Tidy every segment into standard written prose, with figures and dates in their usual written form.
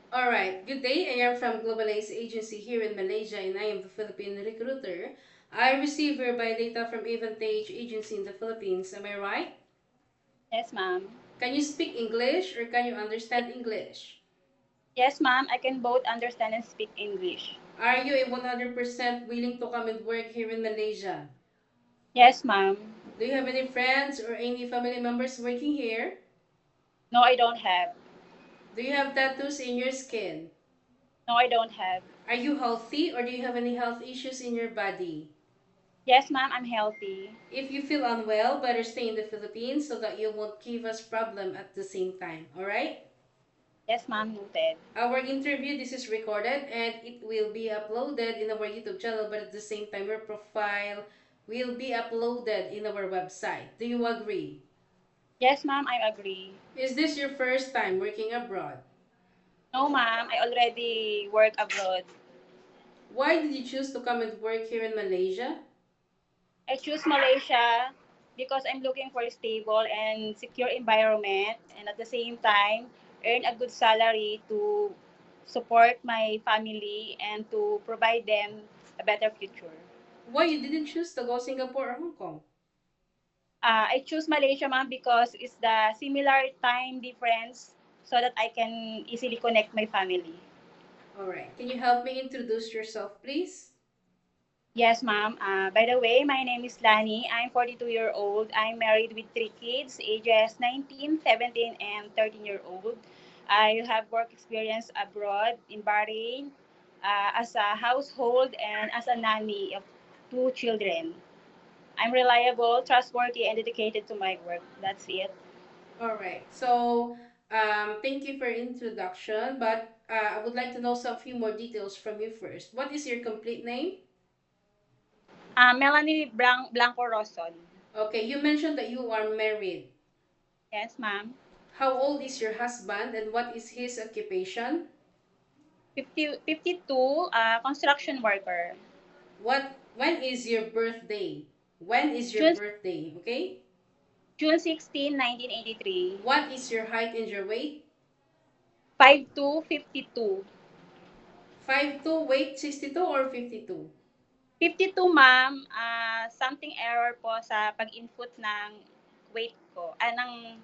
All right. Good day. I am from Global Ace Agency here in Malaysia, and I am the Philippine recruiter. I receive hereby data from Avantage Agency in the Philippines. Am I right? Yes, ma'am. Can you speak English or can you understand English? Yes, ma'am. I can both understand and speak English. Are you a 100% willing to come and work here in Malaysia? Yes, ma'am. Do you have any friends or any family members working here? No, I don't have. Do you have tattoos in your skin? No, I don't have. Are you healthy or do you have any health issues in your body? Yes, ma'am. I'm healthy. If you feel unwell, better stay in the Philippines so that you won't give us problem at the same time. Alright? Yes, ma'am. Noted. Our interview, this is recorded and it will be uploaded in our YouTube channel, but at the same time, your profile will be uploaded in our website. Do you agree? Yes, ma'am. I agree. Is this your first time working abroad? No, ma'am. I already work abroad. Why did you choose to come and work here in Malaysia? I choose Malaysia because I'm looking for a stable and secure environment and at the same time earn a good salary to support my family and to provide them a better future. Why you didn't choose to go Singapore or Hong Kong? I choose Malaysia, ma'am, because it's the similar time difference so that I can easily connect my family. Alright, can you help me introduce yourself, please? Yes, ma'am. By the way, my name is Lani. I'm 42-year-old. I'm married with three kids, ages 19, 17, and 13-year-old. I have work experience abroad in Bahrain as a household and as a nanny of two children. I'm reliable, trustworthy, and dedicated to my work. That's it. Alright, so thank you for introduction, but I would like to know some few more details from you first. What is your complete name? Melanie Blanco Roson. Okay, you mentioned that you are married. Yes, ma'am. How old is your husband and what is his occupation? 52, construction worker. When is your birthday? When is your June, birthday? Okay? June 16, 1983. What is your height and your weight? 52, 52. 5'2", weight 62 or 52? 52, ma'am. Something error po sa pag-input ng weight ko. Ng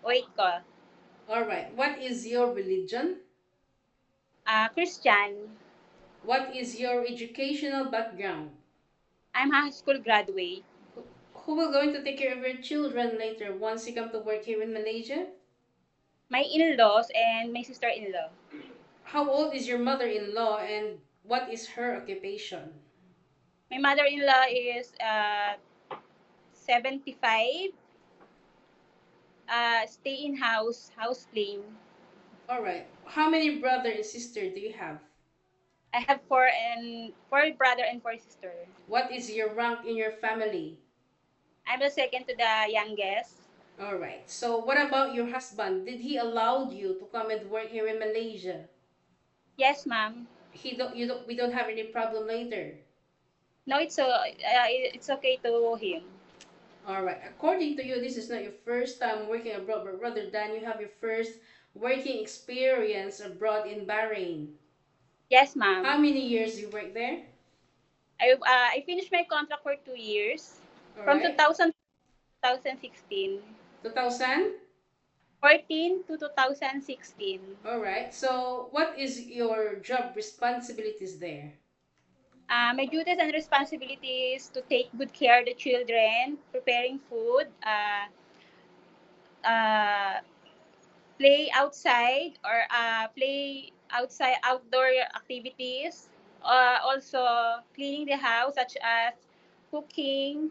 weight ko. Alright, what is your religion? Christian. What is your educational background? I'm a high school graduate. Who will going to take care of your children later once you come to work here in Malaysia? My in-laws and my sister-in-law. How old is your mother-in-law and what is her occupation? My mother-in-law is 75. Stay in house clean. Alright, how many brother and sister do you have? I have four brother and four sister. What is your rank in your family? I'm the second to the youngest. Alright, so what about your husband? Did he allow you to come and work here in Malaysia? Yes, ma'am. We don't have any problem later. No, it's okay to him. Alright, according to you, this is not your first time working abroad, but rather than you have your first working experience abroad in Bahrain. Yes, How ma'am. many years you work there? I finished my contract for 2 years from Alright, 2000 2016. 2000? 14 to 2016. Alright, so what is your job responsibilities there? My duties and responsibilities to take good care of the children, preparing food, uh, play outside outdoor activities, also cleaning the house such as cooking,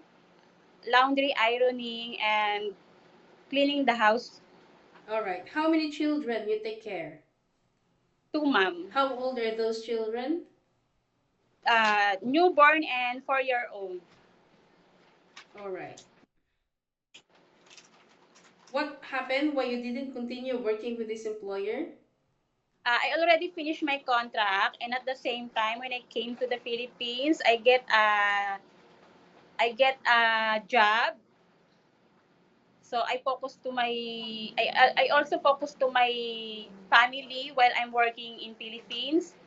laundry, ironing, and cleaning the house. Alright, how many children you take care? Two, ma'am. How old are those children? Newborn and 4-year-old. Alright. What happened why you didn't continue working with this employer? I already finished my contract, and at the same time, when I came to the Philippines, I get a job So I focus to my I also focus to my family while I'm working in Philippines.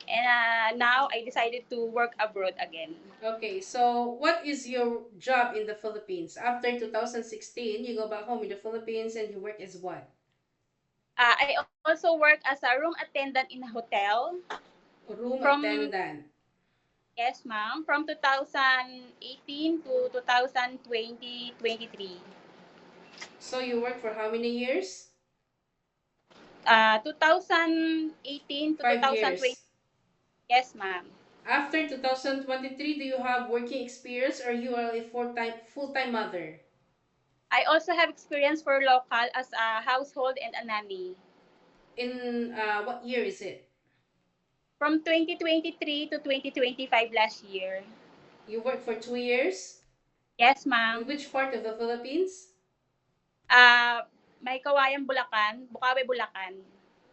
And now I decided to work abroad again. Okay, so what is your job in the Philippines? After 2016, you go back home in the Philippines and you work as what? I also work as a room attendant in a hotel Room from attendant. yes, ma'am, from 2018 to 2020 23. So you work for how many years? 2018 to 2020. 5 years. Yes, ma'am. After 2023, do you have working experience or you are a full-time mother? I also have experience for local as a household and a nanny. In what year is it? From 2023 to 2025 last year. You work for 2 years? Yes, In ma'am. which part of the Philippines? Uh, May Kawayan, Bulacan, Bukawi, Bulacan.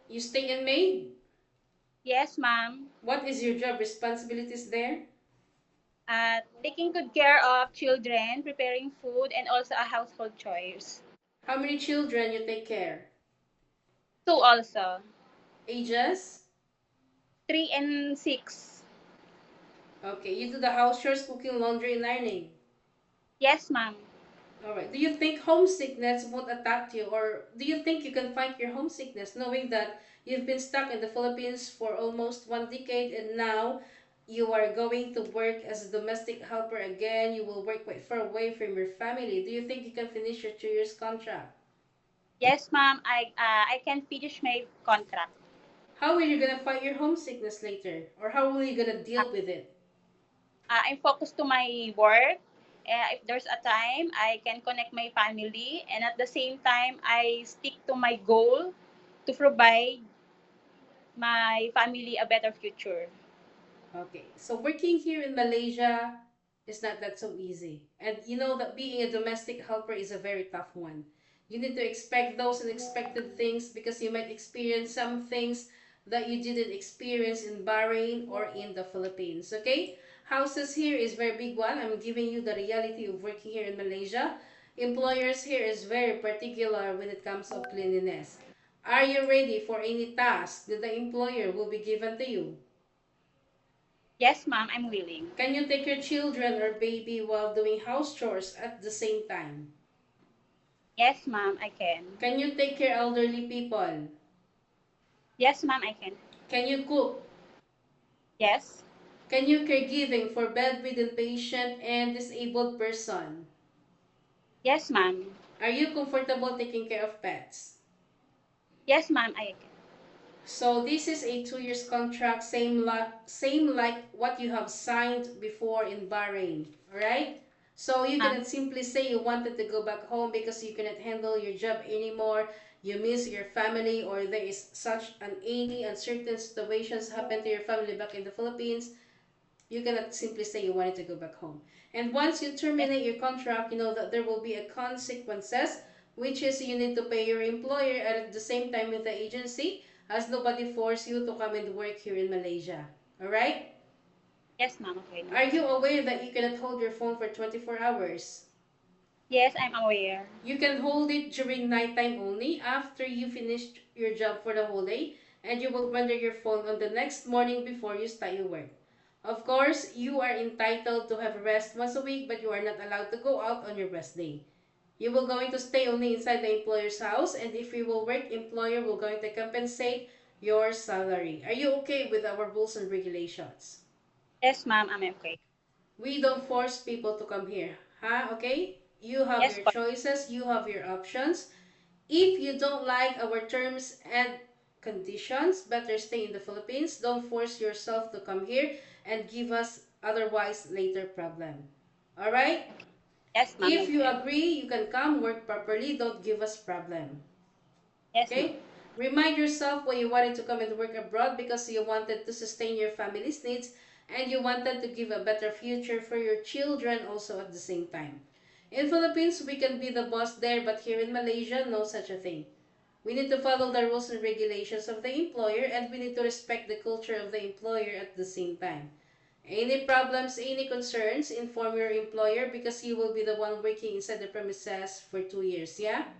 You stay in Maine? Yes, ma'am. What is your job responsibilities there? Taking good care of children, preparing food, and also a household chores. How many children you take care? Two also. Ages? 3 and 6. Okay, you do the house chores, cooking, laundry, and ironing. Yes, ma'am. Alright, do you think homesickness won't attack you, or do you think you can fight your homesickness knowing that you've been stuck in the Philippines for almost 1 decade and now you are going to work as a domestic helper again? You will work quite far away from your family. Do you think you can finish your 2 years contract? Yes, ma'am. I can finish my contract. How are you gonna fight your homesickness later? Or how are you gonna Uh, deal with it? I'm focused to my work. If there's a time, I can connect my family, and at the same time, I stick to my goal to provide my family a better future. Okay, so working here in Malaysia is not that so easy. And you know that being a domestic helper is a very tough one. You need to expect those unexpected things because you might experience some things that you didn't experience in Bahrain or in the Philippines. Okay? Houses here is very big one. I'm giving you the reality of working here in Malaysia. Employers here is very particular when it comes to cleanliness. Are you ready for any task that the employer will be given to you? Yes, ma'am. I'm willing. Can you take your children or baby while doing house chores at the same time? Yes, ma'am. I can. Can you take care elderly people? Yes, ma'am. I can. Can you cook? Yes. Can you caregiving for bedridden patient and disabled person? Yes, ma'am. Are you comfortable taking care of pets? Yes, ma'am. I can. So this is a 2 years contract, same like what you have signed before in Bahrain, alright? So you Ma'am. cannot simply say you wanted to go back home because you cannot handle your job anymore, you miss your family, or there is such an any uncertain situations happen to your family back in the Philippines. You cannot simply say you wanted to go back home. And once you Yes. terminate your contract, you know that there will be a consequences, which is you need to pay your employer at the same time with the agency, as nobody force you to come and work here in Malaysia. Alright? Yes, ma'am. Okay. No Are you problem. aware that you cannot hold your phone for 24 hours? Yes, I'm aware. You can hold it during nighttime only after you finish your job for the whole day, and you will render your phone on the next morning before you start your work. Of course, you are entitled to have rest once a week, but you are not allowed to go out on your rest day. You will going to stay only inside the employer's house, and if you will work, employer will going to compensate your salary. Are you okay with our rules and regulations? Yes, ma'am. I'm okay. We don't force people to come here. Huh? Okay? You have Yes, your po. choices, you have your options. If you don't like our terms and conditions, better stay in the Philippines. Don't force yourself to come here and give us otherwise later problem. Alright? Yes, ma'am. If you Okay. agree, you can come work properly. Don't give us problem. Yes, ma'am. Okay? Remind yourself why you wanted to come and work abroad because you wanted to sustain your family's needs and you wanted to give a better future for your children also at the same time. In Philippines, we can be the boss there, but here in Malaysia, no such a thing. We need to follow the rules and regulations of the employer and we need to respect the culture of the employer at the same time. Any problems, any concerns, inform your employer because you will be the one working inside the premises for 2 years, yeah?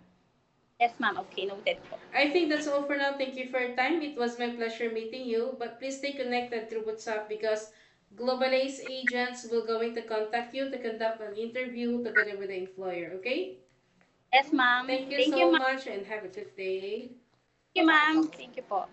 Yes, ma'am. Okay, noted po. I think that's all for now. Thank you for your time. It was my pleasure meeting you, but please stay connected through WhatsApp because Global Ace agents will going to contact you to conduct an interview together with the employer, okay? Yes, ma'am. Thank you Thank you, so ma'am. much and have a good day. Thank you, ma'am. Thank you po.